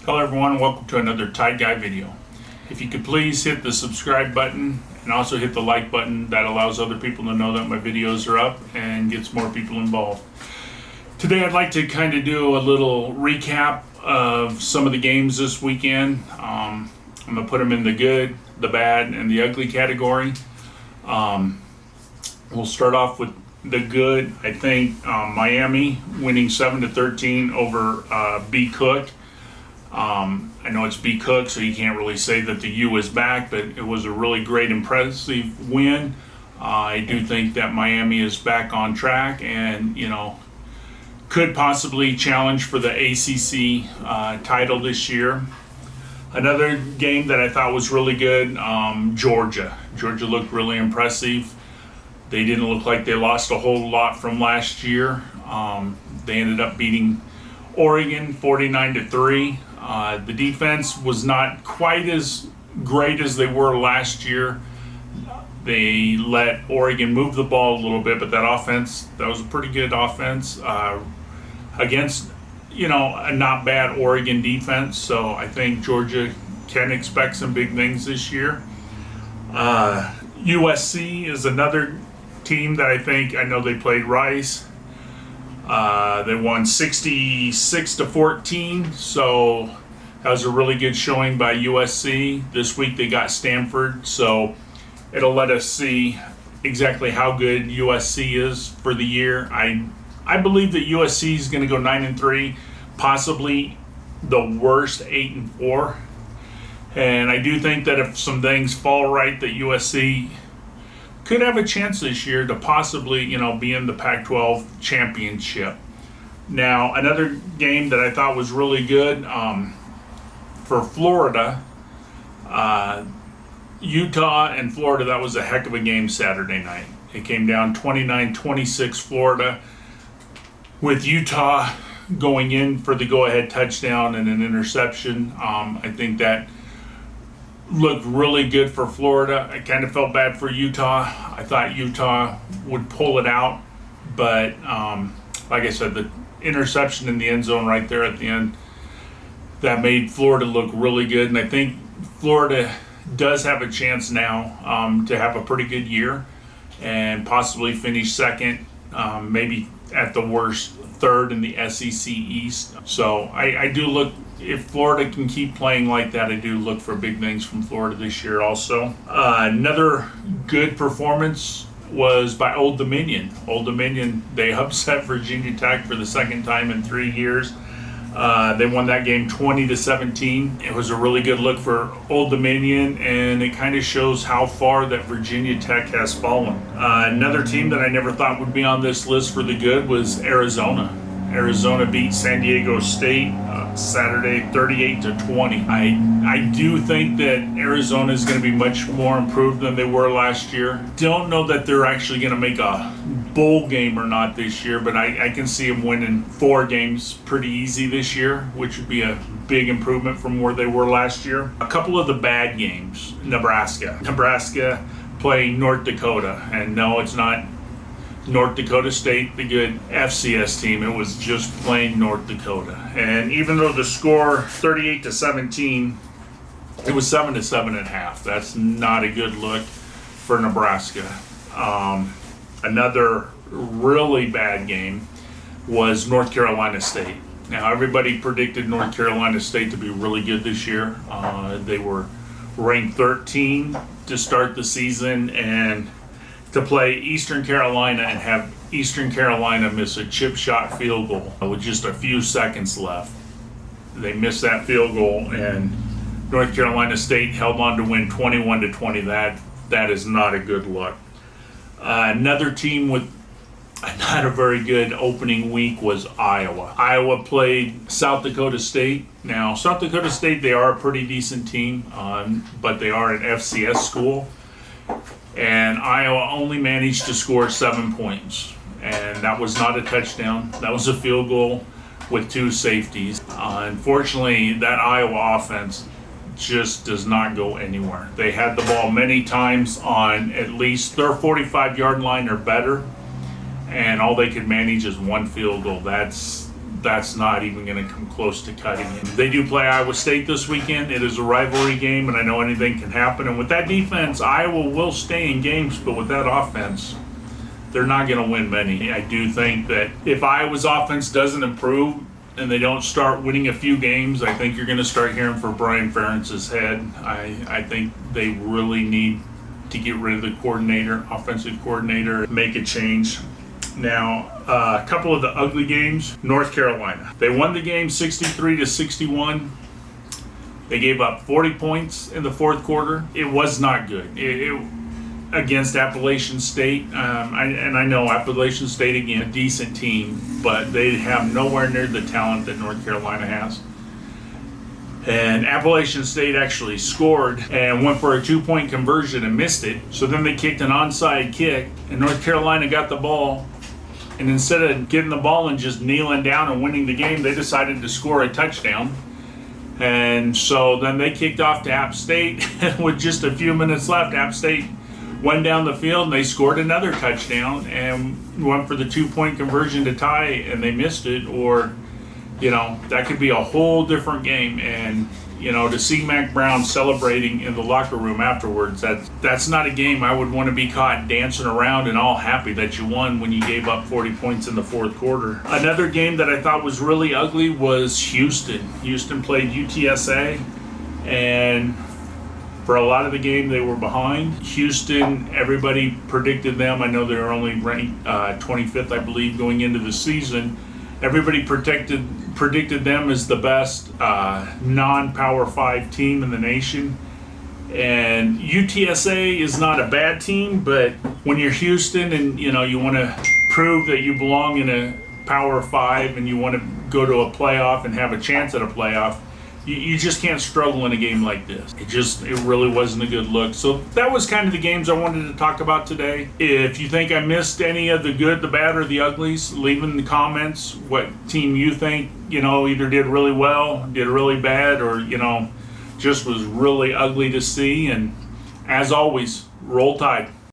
Hello everyone, welcome to another Tide Guy video. If you could please hit the subscribe button and also hit the like button, that allows other people to know that my videos are up and gets more people involved. Today I'd like to kind of do a little recap of some of the games this weekend. I'm going to put them in the good, the bad, and the ugly category. We'll start off with the good. I think Miami winning 7-13 over B. Cook. I know it's B. Cook, so you can't really say that the U is back, but it was a really great, impressive win. I do think that Miami is back on track and, could possibly challenge for the ACC title this year. Another game that I thought was really good, Georgia. Georgia looked really impressive. They didn't look like they lost a whole lot from last year. They ended up beating Oregon 49-3. The defense was not quite as great as they were last year. They let Oregon move the ball a little bit, but that was a pretty good offense against, a not bad Oregon defense. So I think Georgia can expect some big things this year. USC is another team that I know they played Rice. They won 66-14, so that was a really good showing by USC. This week they got Stanford, so it'll let us see exactly how good USC is for the year. I believe that USC is going to go 9-3, possibly the worst 8-4, and I do think that if some things fall right, that USC could have a chance this year to possibly, be in the Pac-12 championship. Now, another game that I thought was really good for Florida, Utah and Florida, that was a heck of a game Saturday night. It came down 29-26 Florida, with Utah going in for the go-ahead touchdown and an interception. I think that looked really good for Florida. I kind of felt bad for Utah. I thought Utah would pull it out, but like I said, the interception in the end zone right there at the end, that made Florida look really good. And I think Florida does have a chance now to have a pretty good year and possibly finish second, maybe at the worst third in the SEC East. So I do look, if Florida can keep playing like that, I do look for big things from Florida this year also. Another good performance was by Old Dominion. Old Dominion, they upset Virginia Tech for the second time in 3 years. They won that game 20-17. It was a really good look for Old Dominion, and it kind of shows how far that Virginia Tech has fallen. Another team that I never thought would be on this list for the good was Arizona. Arizona beat San Diego State Saturday 38-20. I do think that Arizona is going to be much more improved than they were last year. Don't know that they're actually going to make a bowl game or not this year, but I can see them winning 4 games pretty easy this year, which would be a big improvement from where they were last year. A couple of the bad games, Nebraska playing North Dakota, and no, it's not North Dakota State, the good FCS team. It was just plain North Dakota. And even though the score 38-17, it was 7-7 at half. That's not a good look for Nebraska. Another really bad game was North Carolina State. Now, everybody predicted North Carolina State to be really good this year. They were ranked 13 to start the season, and to play Eastern Carolina and have Eastern Carolina miss a chip shot field goal with just a few seconds left. They missed that field goal, and North Carolina State held on to win 21-20. That is not a good look. Another team with not a very good opening week was Iowa. Iowa played South Dakota State. Now, South Dakota State, they are a pretty decent team, but they are an FCS school. And Iowa only managed to score 7 points. And that was not a touchdown. That was a field goal with 2 safeties. Unfortunately, that Iowa offense just does not go anywhere. They had the ball many times on at least their 45-yard line or better, and all they could manage is 1 field goal. That's that's not even going to come close to cutting it. They do play Iowa State this weekend. It is a rivalry game, and I know anything can happen. And with that defense, Iowa will stay in games, but with that offense, they're not going to win many. I do think that if Iowa's offense doesn't improve and they don't start winning a few games, I think you're going to start hearing for Brian Ferentz's head. I think they really need to get rid of the coordinator, offensive coordinator, make a change. Now, a couple of the ugly games. North Carolina. They won the game 63-61. They gave up 40 points in the fourth quarter. It was not good. Against Appalachian State, and I know Appalachian State, again, a decent team, but they have nowhere near the talent that North Carolina has. And Appalachian State actually scored and went for a 2-point conversion and missed it. So then they kicked an onside kick, and North Carolina got the ball. And instead of getting the ball and just kneeling down and winning the game, they decided to score a touchdown. And so then they kicked off to App State. With just a few minutes left, App State went down the field and they scored another touchdown and went for the 2-point conversion to tie, and they missed it. Or, that could be a whole different game. And, to see Mac Brown celebrating in the locker room afterwards, that's not a game I would want to be caught dancing around and all happy that you won when you gave up 40 points in the fourth quarter. Another game that I thought was really ugly was Houston. Houston played UTSA, and for a lot of the game, they were behind. Houston, everybody predicted them. I know they were only ranked 25th, I believe, going into the season. Everybody predicted them as the best non-Power 5 team in the nation. And UTSA is not a bad team, but when you're Houston and you want to prove that you belong in a Power 5 and you want to go to a playoff and have a chance at a playoff, you just can't struggle in a game like this. It really wasn't a good look. So that was kind of the games I wanted to talk about today. If you think I missed any of the good, the bad, or the uglies, leave in the comments what team you think, either did really well, did really bad, or, just was really ugly to see. And as always, roll Tide.